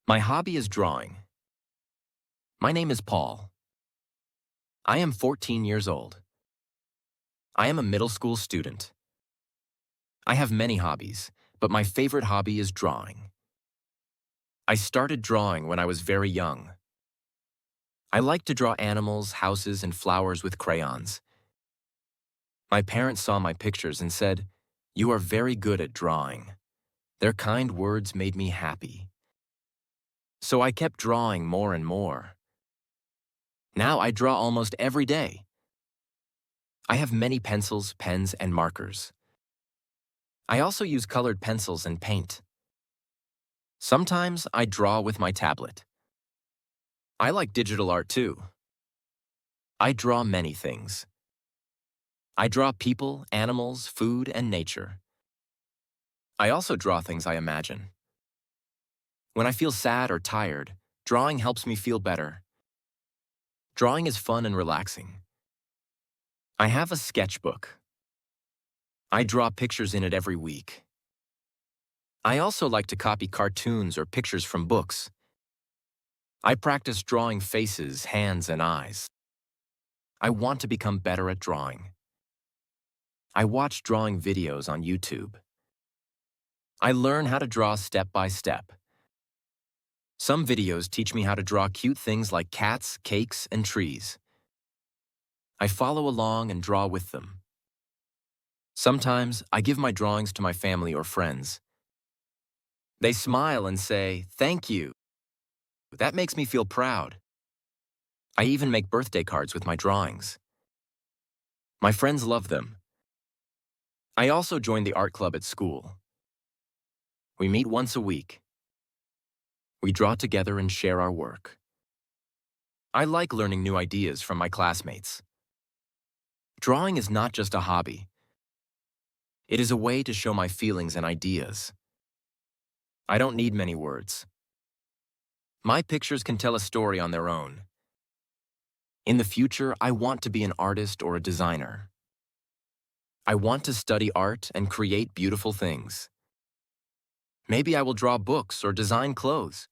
My hobby is drawing. My name is Paul. I am 14 years old. I am a middle school student. I have many hobbies, but my favorite hobby is drawing. I started drawing when I was very young. I like to draw animals, houses, and flowers with crayons. My parents saw my pictures and said, "You are very good at drawing." Their kind words made me happy. So I kept drawing more and more. Now I draw almost every day. I have many pencils, pens, and markers. I also use colored pencils and paint. Sometimes I draw with my tablet. I like digital art too. I draw many things. I draw people, animals, food, and nature. I also draw things I imagine. When I feel sad or tired, drawing helps me feel better. Drawing is fun and relaxing. I have a sketchbook. I draw pictures in it every week. I also like to copy cartoons or pictures from books. I practice drawing faces, hands, and eyes. I want to become better at drawing. I watch drawing videos on YouTube. I learn how to draw step by step. Some videos teach me how to draw cute things like cats, cakes, and trees. I follow along and draw with them. Sometimes I give my drawings to my family or friends. They smile and say, "Thank you." That makes me feel proud. I even make birthday cards with my drawings. My friends love them. I also joined the art club at school. We meet once a week. We draw together and share our work. I like learning new ideas from my classmates. Drawing is not just a hobby. It is a way to show my feelings and ideas. I don't need many words. My pictures can tell a story on their own. In the future, I want to be an artist or a designer. I want to study art and create beautiful things. Maybe I will draw books or design clothes.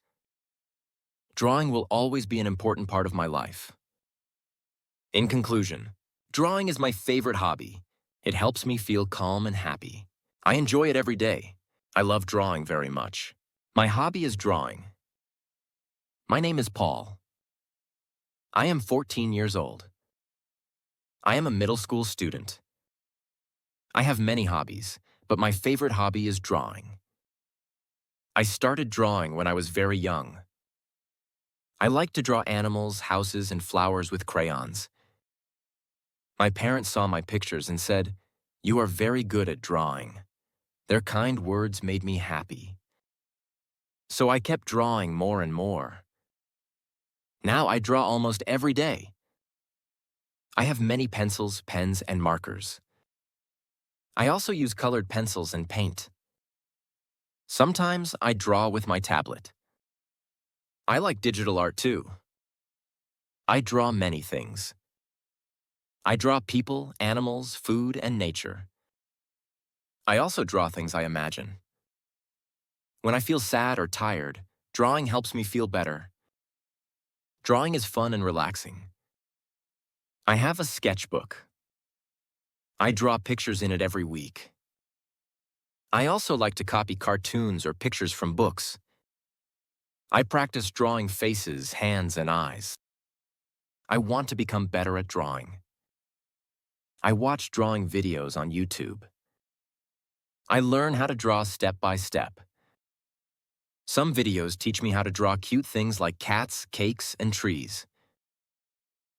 Drawing will always be an important part of my life. In conclusion, drawing is my favorite hobby. It helps me feel calm and happy. I enjoy it every day. I love drawing very much. My hobby is drawing. My name is Paul. I am 14 years old. I am a middle school student. I have many hobbies, but my favorite hobby is drawing. I started drawing when I was very young. I like to draw animals, houses, and flowers with crayons. My parents saw my pictures and said, "You are very good at drawing." Their kind words made me happy. So I kept drawing more and more. Now I draw almost every day. I have many pencils, pens, and markers. I also use colored pencils and paint. Sometimes I draw with my tablet. I like digital art too. I draw many things. I draw people, animals, food, and nature. I also draw things I imagine. When I feel sad or tired, drawing helps me feel better. Drawing is fun and relaxing. I have a sketchbook. I draw pictures in it every week. I also like to copy cartoons or pictures from books. I practice drawing faces, hands, and eyes. I want to become better at drawing. I watch drawing videos on YouTube. I learn how to draw step by step. Some videos teach me how to draw cute things like cats, cakes, and trees.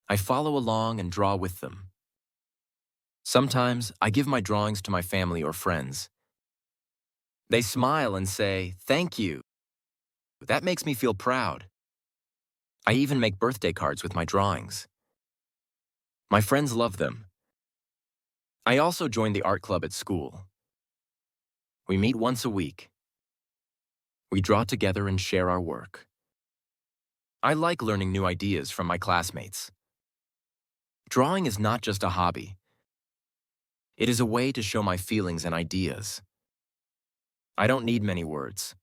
I follow along and draw with them. Sometimes I give my drawings to my family or friends. They smile and say, "Thank you." That makes me feel proud. I even make birthday cards with my drawings. My friends love them. I also joined the art club at school. We meet once a week. We draw together and share our work. I like learning new ideas from my classmates. Drawing is not just a hobby. It is a way to show my feelings and ideas. I don't need many words.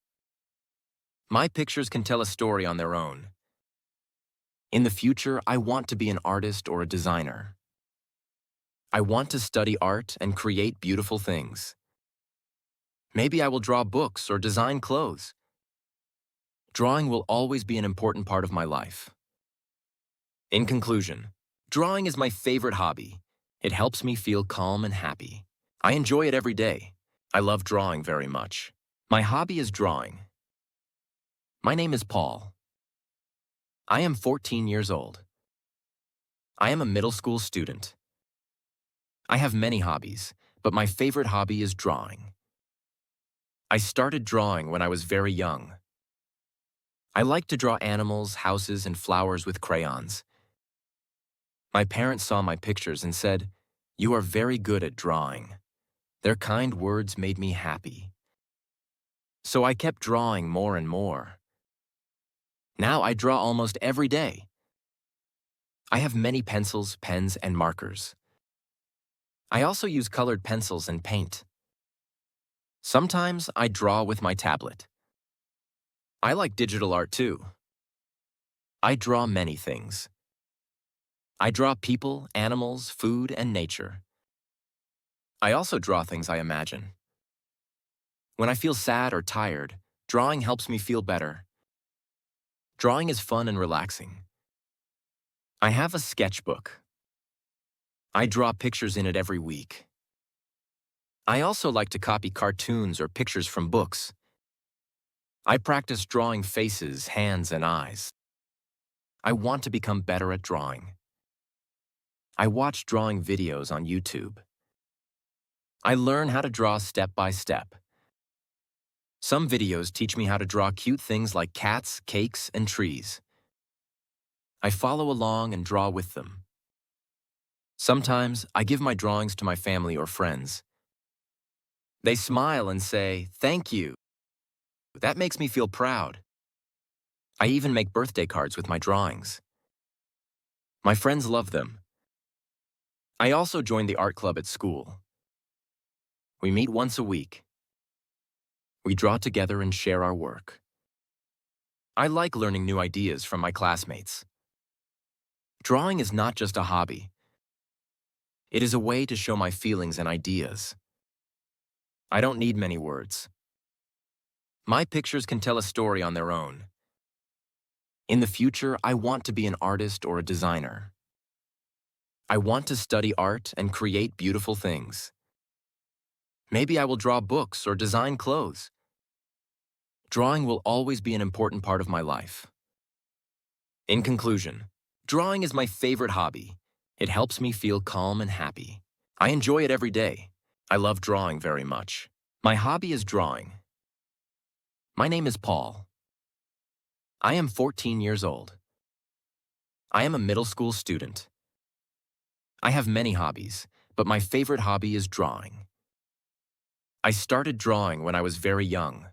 My pictures can tell a story on their own. In the future, I want to be an artist or a designer. I want to study art and create beautiful things. Maybe I will draw books or design clothes. Drawing will always be an important part of my life. In conclusion, drawing is my favorite hobby. It helps me feel calm and happy. I enjoy it every day. I love drawing very much. My hobby is drawing. My name is Paul. I am 14 years old. I am a middle school student. I have many hobbies, but my favorite hobby is drawing. I started drawing when I was very young. I like to draw animals, houses, and flowers with crayons. My parents saw my pictures and said, "You are very good at drawing." Their kind words made me happy. So I kept drawing more and more. Now I draw almost every day. I have many pencils, pens, and markers. I also use colored pencils and paint. Sometimes I draw with my tablet. I like digital art too. I draw many things. I draw people, animals, food, and nature. I also draw things I imagine. When I feel sad or tired, drawing helps me feel better. Drawing is fun and relaxing. I have a sketchbook. I draw pictures in it every week. I also like to copy cartoons or pictures from books. I practice drawing faces, hands, and eyes. I want to become better at drawing. I watch drawing videos on YouTube. I learn how to draw step by step. Some videos teach me how to draw cute things like cats, cakes, and trees. I follow along and draw with them. Sometimes I give my drawings to my family or friends. They smile and say, "Thank you." That makes me feel proud. I even make birthday cards with my drawings. My friends love them. I also joined the art club at school. We meet once a week. We draw together and share our work. I like learning new ideas from my classmates. Drawing is not just a hobby. It is a way to show my feelings and ideas. I don't need many words. My pictures can tell a story on their own. In the future, I want to be an artist or a designer. I want to study art and create beautiful things. Maybe I will draw books or design clothes. Drawing will always be an important part of my life. In conclusion, drawing is my favorite hobby. It helps me feel calm and happy. I enjoy it every day. I love drawing very much. My hobby is drawing. My name is Paul. I am 14 years old. I am a middle school student. I have many hobbies, but my favorite hobby is drawing. I started drawing when I was very young.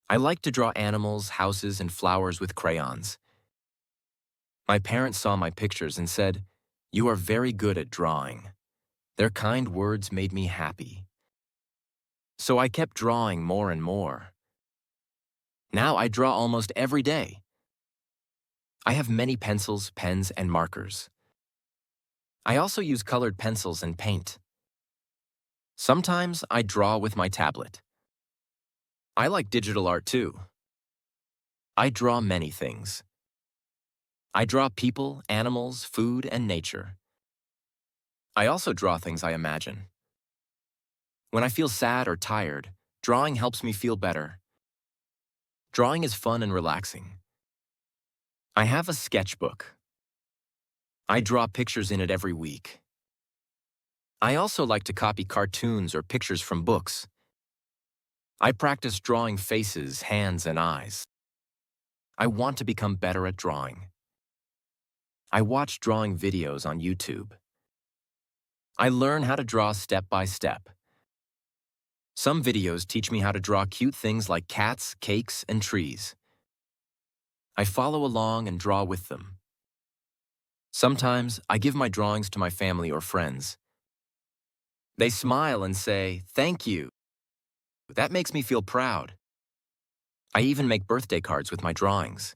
I like to draw animals, houses, and flowers with crayons. My parents saw my pictures and said, "You are very good at drawing." Their kind words made me happy. So I kept drawing more and more. Now I draw almost every day. I have many pencils, pens, and markers. I also use colored pencils and paint. Sometimes I draw with my tablet. I like digital art too. I draw many things. I draw people, animals, food, and nature. I also draw things I imagine. When I feel sad or tired, drawing helps me feel better. Drawing is fun and relaxing. I have a sketchbook. I draw pictures in it every week. I also like to copy cartoons or pictures from books. I practice drawing faces, hands, and eyes. I want to become better at drawing. I watch drawing videos on YouTube. I learn how to draw step by step. Some videos teach me how to draw cute things like cats, cakes, and trees. I follow along and draw with them. Sometimes I give my drawings to my family or friends. They smile and say, "Thank you." That makes me feel proud. I even make birthday cards with my drawings.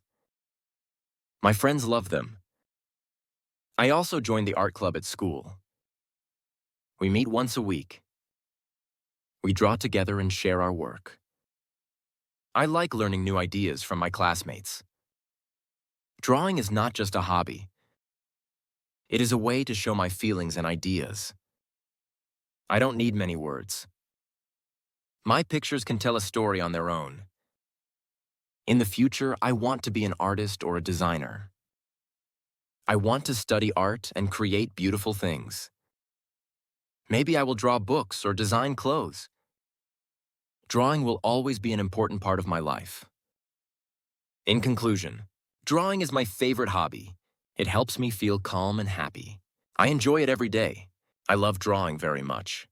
My friends love them. I also joined the art club at school. We meet once a week. We draw together and share our work. I like learning new ideas from my classmates. Drawing is not just a hobby. It is a way to show my feelings and ideas. I don't need many words. My pictures can tell a story on their own. In the future, I want to be an artist or a designer. I want to study art and create beautiful things. Maybe I will draw books or design clothes. Drawing will always be an important part of my life. In conclusion, drawing is my favorite hobby. It helps me feel calm and happy. I enjoy it every day. I love drawing very much.